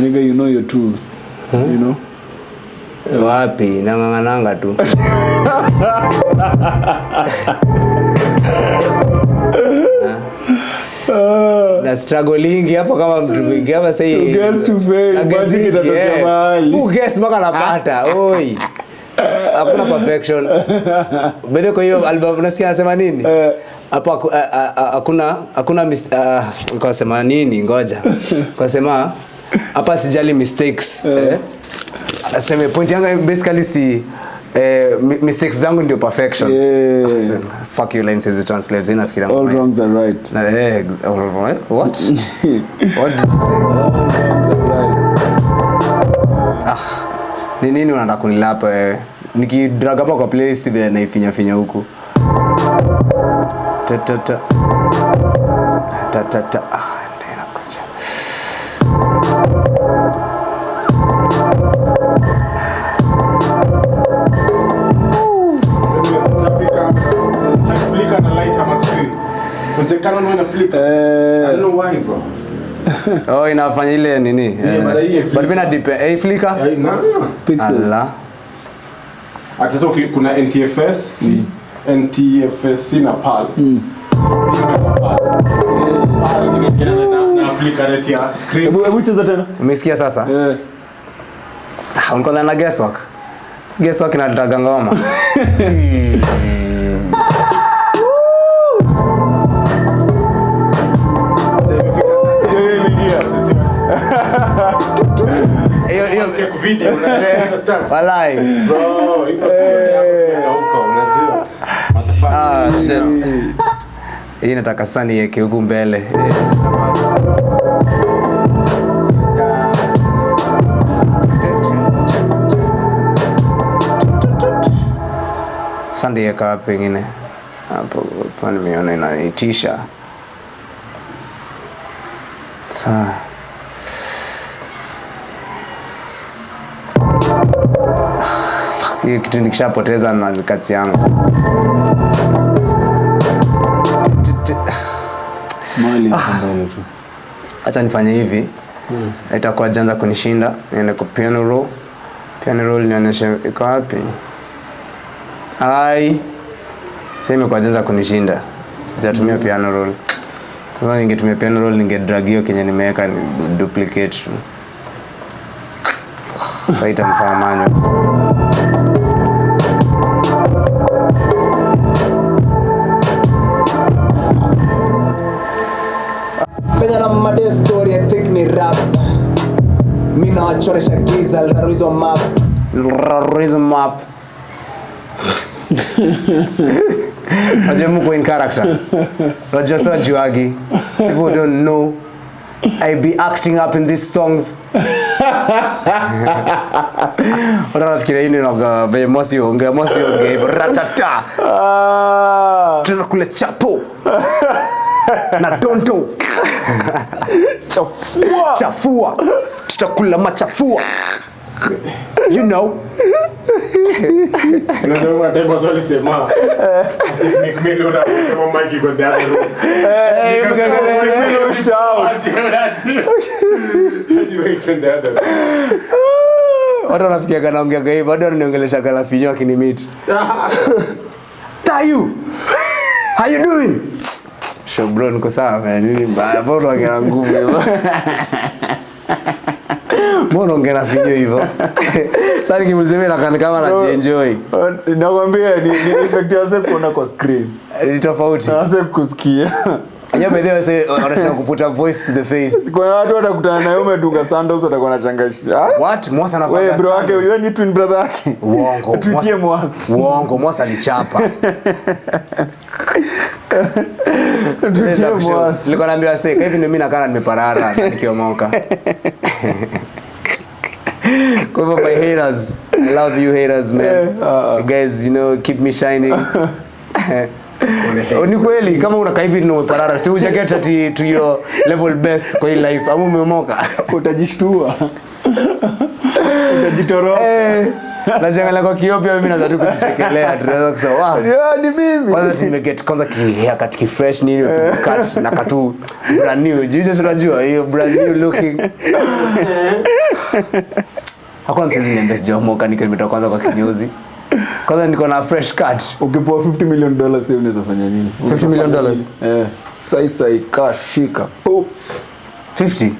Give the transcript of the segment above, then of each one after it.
nigga, you know your tools. You know? Wapi nangananga tu. Na struggling hapo kama mtu mwingi hapa sasa hii. Guess to fail. Basi kitatokea mahali. Guess mpaka napata. Oi. Hakuna perfection. Bado kwa hiyo album unasikia anasema nini? Hapo hakuna kwa sema nini ngoja. Kwa sema hapa sijali mistakes. Aseme point yangu basically si mistakes zangu ndio perfection. Fuck you lines as it translates in African. All wrongs are right. What? What did you say? All wrongs are right. Nini unataka kunilapa wewe? Nikidrag hapa kwa playlist vile naifinya huku. Ta ndio nakuja. Flicker na light on my screen. Unataka na flicker. I don't know why bro. Inafanya ile nini? But bina depend. Flicker? Pixels. Hata sio kuna NTFS, NTFS na PAL. PAL na flicker net ya screen. Hebu cheza tena. Umesikia sasa? Unaona na guesswork. Guesswork inataka ngoma. Yo check video understand walai bro ipo huko unajua shit hii nataka sana yeke huko mbele Sunday yaka pengine hapo pani miona inaitisha saa hiyo kitu nikishapoteza na kati yangu mali mbele tu. Acha nifanye hivi. Itakuwa janja kunishinda. Niende kwa piano roll. Piano roll nionyeshe iko wapi? Sema kwa janja kunishinda. Sijatumia piano roll. Kwa ningetumia piano roll ningedrag hiyo kenye nimeweka duplicate tu. Sasa itamfanya manyo. Made story I think ni rap. Mina wachoresha giza Laruizo map. Ajua muko in character. Rajua sawa juagi. People don't know I be acting up in these songs. Wanafikiria hii ndio vile Mwas ongea ratata. Tunakula chapo. Na donto. Chafua. Tutakula machafua. You know. Unajua what time wasoli sema. Make me load up kama mic iko there. Hey, you shout. You wake in there. Watu wanafikia kana ongea hivyo, bado aniongelesha kala finyo akinimit. Thayu. How you doing? Bro niko sawa man, nini mbaya bora ongea nguvu hivyo. Mbona ongea finyo hivyo? Sasa nikimzemea na kama anajienjoy. Nakwambia ni effect yake kuona kwa screen. Ni tofauti. Sasa kusikia. Yeah, but they say wanataka kuputa voice to the face. Kwa watu watakutana naye umedunga sandals watakuwa na changashi. What? Mwas anafanya. Wewe bro wake, wewe ni twin brother yake. Uongo. Tuitie Mwas. Uongo, Mwas alichapa. Tuitie Mwas. Nilikuwa naambiwa sasa hivi ndio mimi nakana nimeparara nikiomoka. Kwa hivyo my haters, I love you haters man. You guys, you know, keep me shining. Ni kweli kama unakaa hivi ndio umeparara, si ujaketa to your level best kwa hii life, ama umeomoka utajishtua. Utajitoroka. Najiangalia kwa kioo pia mimi naanza tu kujichekelea, tunaweza kusema wow. Ni mimi. Kwanza nimeget kwanza haircut fresh nini cut na katu brand new. Unajua hiyo brand new looking. Hakuna msezi niambia sijaomoka niko nimetoka kwanza kwa kinyozi. Kwanza niko na fresh cut. Ukipewa $50 million sasa unaweza fanya nini? $50 million? Sai cash shika. 50.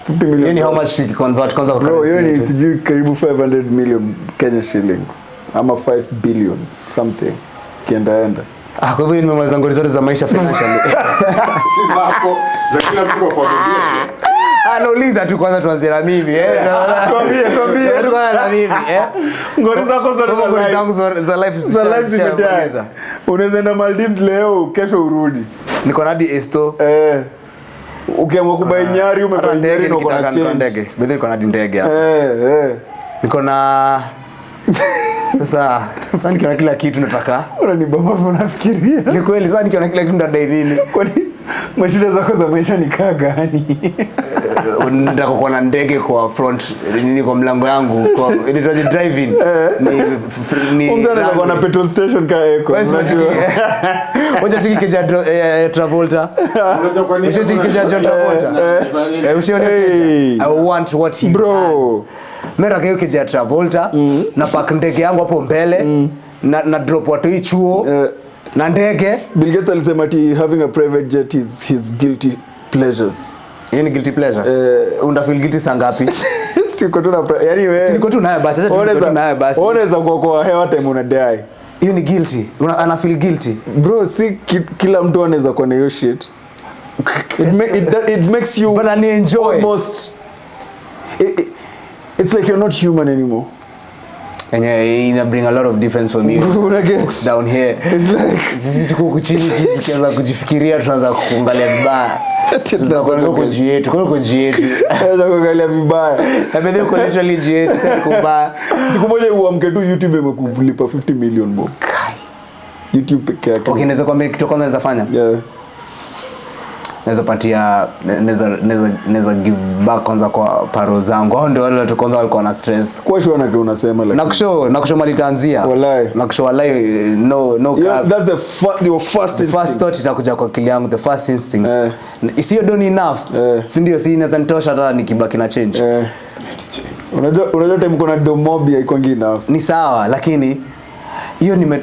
50 million. Yani how much you convert kwanza kwa bro, currency? Yani sijui karibu 500 million Kenya shillings. Ama 5 billion something. Kienda. Kwa hivyo nimemaliza ngori zote za maisha financially. Sisi hapo za kila mtu kwa familia. Nauliza tu kwanza tuanze na mimi Tuambie. Tu kwanza na mimi Ngori zako za life zimejaa. Unaweza enda Maldives leo, kesho urudi. Niko na hadi esto. Ukiamua kubai nyari umebai nyari na uko na ndege. Bado niko na hadi ndege hapa. Niko na sasa nikiona kila kitu nataka. Unanibamba unafikiria. Ni kweli sasa nikiona kila kitu ndadai nini? Kwani mashida zako za maisha ni kaa gani? Nataka kuwa na ndege kwa front nini kwa mlango yangu kwa inaitwaje drive in. Ni unataka kuwa na petrol station ka eko. Unajua chiki keja Travolta. Unajua kwa nini? Chiki keja Travolta. Usione keja. I want what he bro. Mera kayo keja Travolta na park ndege yangu hapo mbele na drop Watoi chuo na ndege. Bill Gates alisema ati having a private jet is his guilty pleasures. Yeni guilty pleasure? Una feel guilty saa ngapi? Siko tu na yani wewe. Siko tu naye basi, acha tu naye basi. Unaweza kwa hewa time unadai. Hiyo ni guilty. Ana feel guilty. Bro, si kila mtu anaweza kuwa na hiyo shit. It makes you but I enjoy almost it's like you're not human anymore. And it bring a lot of difference for me. Down here. It's like sisi tuko kuchini kianza kujifikiria tunaanza kuangalia vibaya. Tunaanza kuangalia jietu, tunaanza kuangalia vibaya. Na baadhi uko literally jietu sasa kubaya. Siku moja uamke tu YouTube imekulipa 50 million bob. YouTube peke yake. Okay, naweza kuambia kitu kwanza naweza fanya. Yeah. Naweza patia naweza give back kwanza kwa paro zangu. Hao ndio wale watu kwanza walikuwa na stress. Kwa sure na unasema like. Nakushow mali taanzia. Wallahi. Nakushow wallahi no yeah, that's your first thought itakuja kwa akili yangu, the first instinct. Isiyo done enough. Si ndio si inaweza nitosha hata nikibaki na change. Unajua time kuna domobia iko enough. Ni sawa lakini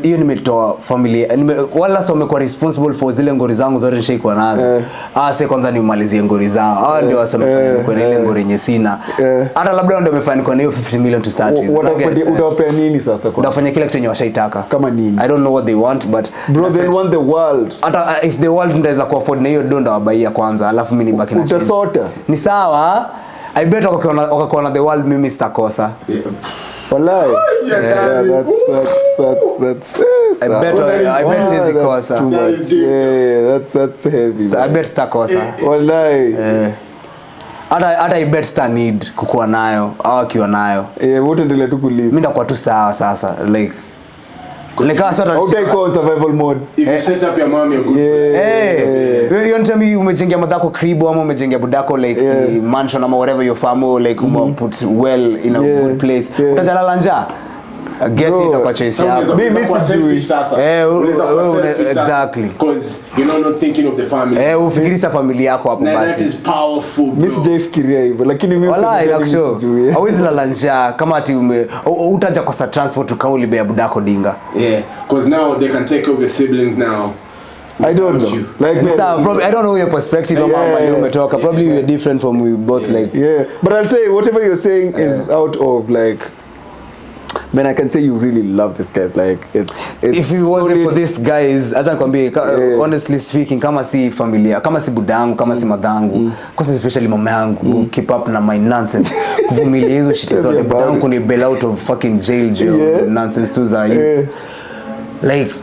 hiyo nimetoa familia wala sio umekuwa responsible for zile ngori zangu zote nishaikuwa nazo. Sasa kwanza nimalizie ngori zao. Ndio wasemefanya kwa ile ngori yenye sina. Hata labda ndio wamefanya kwa hiyo 50 million to start with. Utawapea nini sasa kwa? Utafanya kila kitu yenye washaitaka. Kama nini? I don't know what they want but bro they want the world. Hata if the world ndaweza ku afford na hiyo donda wabaia kwanza alafu mimi nibaki na change. Utasota. Ni sawa. I bet wakakuona the world mimi sitakosa. Wallahi. That's I bet siwezi kosa. Yeah, that's heavy. I bet sitakosa. Wallahi. Hata I bet sta need kukuwa nayo au akiwa nayo. Wote endelea tu kulive. Mimi ndakuwa tu sawa sasa like sort of okay, survival mode. If you set up your mom you're good. You want to me umejengea madako kribo ama umejengea budako like mansion ama whatever your family like put well in a good place. Utajalala njaa. I guess itakuwa choice yako. Mimi selfish sasa. Exactly. Because you're not thinking of the family. Ufikirisha familia yako hapo basi. That is powerful. Mimi sijafikiria hivyo lakini mimi wala inakusho. Hawezi lala njaa kama ati utaja kosa transport ukauli bei budako dinga. Yeah, because now they can take care of your siblings now. I don't know. Like probably I don't know your perspective on how you umetoka. Probably we're different from we both like. Yeah, but I'll say whatever you're saying is out of like man, I can say you really love this guy. Like it's if it wasn't for this guys, acha nikwambie honestly speaking kama si familia, kama si budangu, kama si madangu, cause especially mama yangu keep up na my nonsense. Kuvumilia hizo shit zote budangu ni bail out of fucking jail nonsense to za youth. Like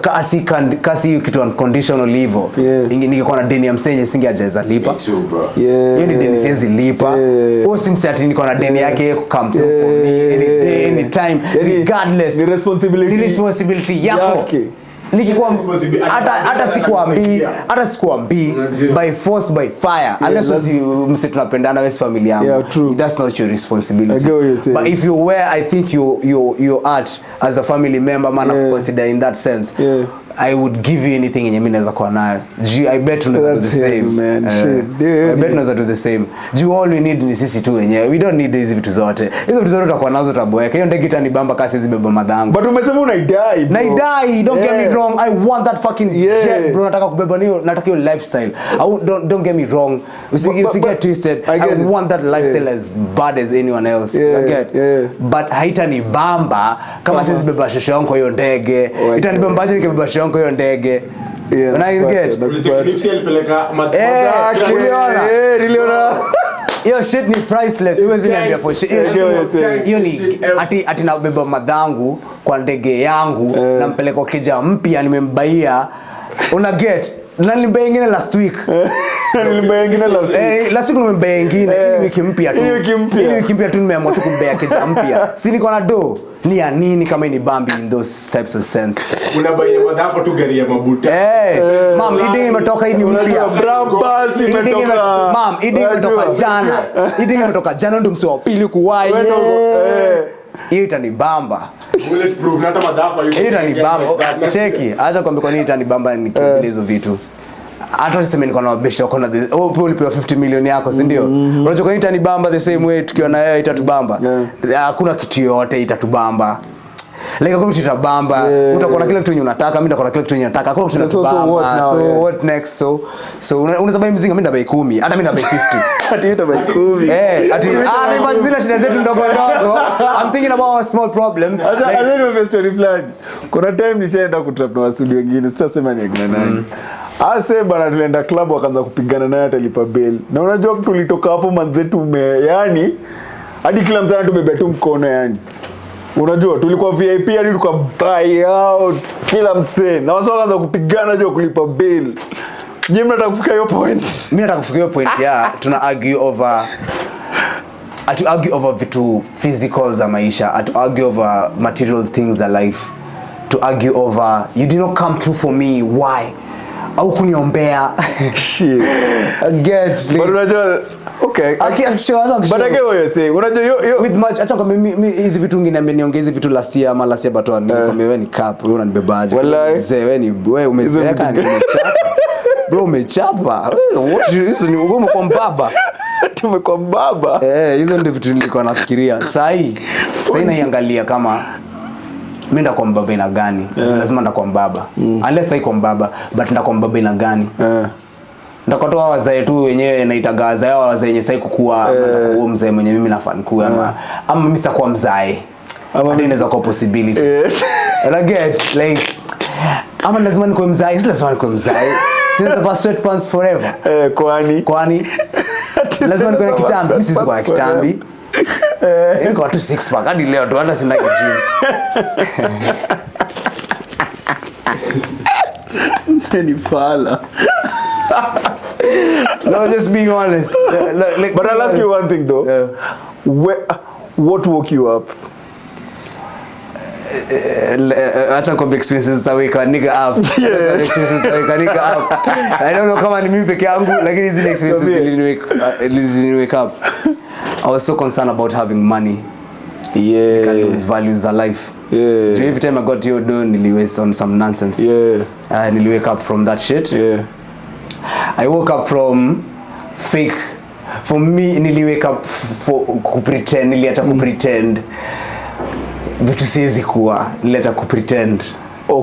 kasi kitu unconditional leave. Ningekuwa na deni ya msenye singeajaza lipa. Hiyo ni deni siwezi lipa. Au simsi ati niko na deni yake ku come through for me any day any time regardless. The responsibility yako. Nikikuwa hata sikuambii by force by fire unless mse tunapendana wewe familia yangu. That's not your responsibility. But if you were I think you at as a family member man consider in that sense. I would give you anything yenye mimi naweza kuwa nayo. I bet unaweza do the same. Man. I bet unaweza do the same. All we need ni sisi tu wenyewe. We don't need hizi vitu zote. Hizo vitu zote utakuwa nazo utaboeka. Hiyo ndege itanibamba kasi hizi beba madhangu. But umesema unaidai. Naidai, don't get me wrong. I want that fucking jet, bro. Nataka kubeba niyo, nataka hiyo lifestyle. Don't get me wrong. Get twisted. I want that lifestyle as bad as anyone else. But haitanibamba kama sisi beba shosho yangu hiyo ndege. Itanibamba aje nikibeba shosho yangu hiyo ndege. When I get yo shit ni priceless. Huwezi niambia for shit. Hiyo ni ati na beba madhangu kwa ndege yangu na mpeleka kija mpya nimembaia. Una get na nilimbaia ingine last week. Last week nimembaia ingine hii wiki mpya tu. Hii wiki mpya tu nimeamua tu kumbea kija mpya. Si niko na do ni ya nini kama ni bambi in those types of sense. Unabaia madhapo tu gari ya mabuta. Mam, hii imetoka hii ni mpya. Brambas imetoka. Mam, hii imetoka jana. Hii imetoka jana ndo msio pili kuwai. Hii itanibamba. Bulletproof hata madhapo hii itanibamba. Cheki, acha kwambia kwa nini itanibamba nikimbia hizo vitu. Hata niseme niko na besha uko na ulipewa 50 million yako, si ndio? Unajua kwa nini itanibamba the same way tukiwa na yeye itatubamba. Hakuna kitu yote itatubamba. Like kwa kitu itabamba, utakuwa na kile kitu unataka, mimi nitakuwa na kile kitu nataka. Kwa kitu itatubamba. So what next? So unaweza buy mzinga, mimi ndabai 10, hata mimi ndabai 50. Hata mimi ndabai 10. Ati ni zile shida zetu ndogo ndogo. I'm thinking about our small problems. Acha ndio story fulani. Kuna time nilienda kutrap na wasudi wengine, sitasema ni akina nani. Ase bana tulienda club wakaanza kupigana naye atalipa bail. Na unajua tulitoka hapo manzetu yani hadi kila mzana tumebeba tu mkono yani. Unajua tulikuwa VIP hadi tulikuwa buy out kila msee. Na wao wakaanza kupigana juu kulipa bail. Je, mnataka kufika hiyo point? Mimi nataka kufika hiyo point ya tuna argue over vitu physical za maisha, to argue over material things za life, to argue over you did not come through for me, why? Au kuniombea shit. Get but unajua okay but again what you say unajua yo with much acha kwa mimi hizi vitu ngine ameniongeza vitu last year bato nikwambia wewe ni cap wewe unanibebaje mzee wewe umezeeka ni umechapa bro umechapa what hizo ni ugomo kwa mbaba tumekuwa mbaba hizo ndio vitu nilikuwa nafikiria sahi naiangalia kama mimi ndakuwa mbaba ina gani? Lazima ndakuwa mbaba. Unless haiko mbaba, but ndakuwa mbaba ina gani? Ndakotoa wazee tu wenyewe naitaga wazee wazee yenye sai kukua ndakuwa mzee mwenye mimi nafan kuwa ama mimi sitakuwa mzae. Ama inaweza kuwa possibility. I get like ama lazima nikuwe mzae, lazima nikuwe mzae. Since the first straight pants forever. Kwani lazima nikuwe na kitambi, mimi sisi kwa kitambi. Niko tu 6 pack hadi leo tu hata sina gym. Seni fala. No, just being honest. But I'll ask you one thing though. What woke you up? Acha kwa experiences za wake nigga up. Experiences za wake nigga up. I don't know kama ni mimi peke yangu lakini hizi experiences wake up. I was so concerned about having money. Yeah. Because lose values of life. Yeah. So every time I got your dough, nili waste on some nonsense. Yeah. Nili wake up from that shit. Yeah. I woke up from fake. For me, nili wake up for kupretend. Niliacha kupretend. Vitu siwezi kuwa. Niliacha kupretend.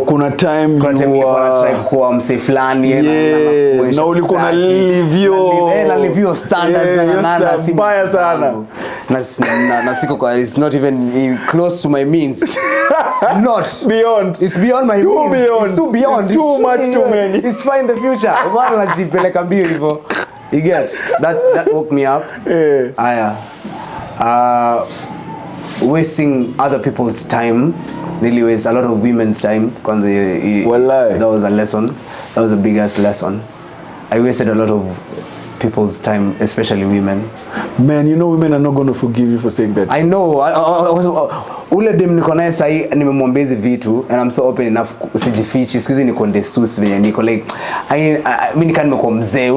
Kuna time nilikuwa try kuwa mse fulani na ulikuwa na livio standards na si mbaya sana na siko kwa it's not even in close to my means. It's beyond my means. It's too beyond. It's too much too many. It's fine in the future. Bwana najipeleka mbio hivyo. You get that woke me up. Wasting other people's time. Nearly waste a lot of women's time because that was a lesson. That was the biggest lesson. I wasted a lot of people's time, especially women. Man, you know women are not going to forgive you for saying that. I know. Ule dem niko naye sahi nimemwambia hizi vitu and I'm so open enough sijifichi. Siku hizi niko ndesus venye niko like mimi nimekuwa mzee.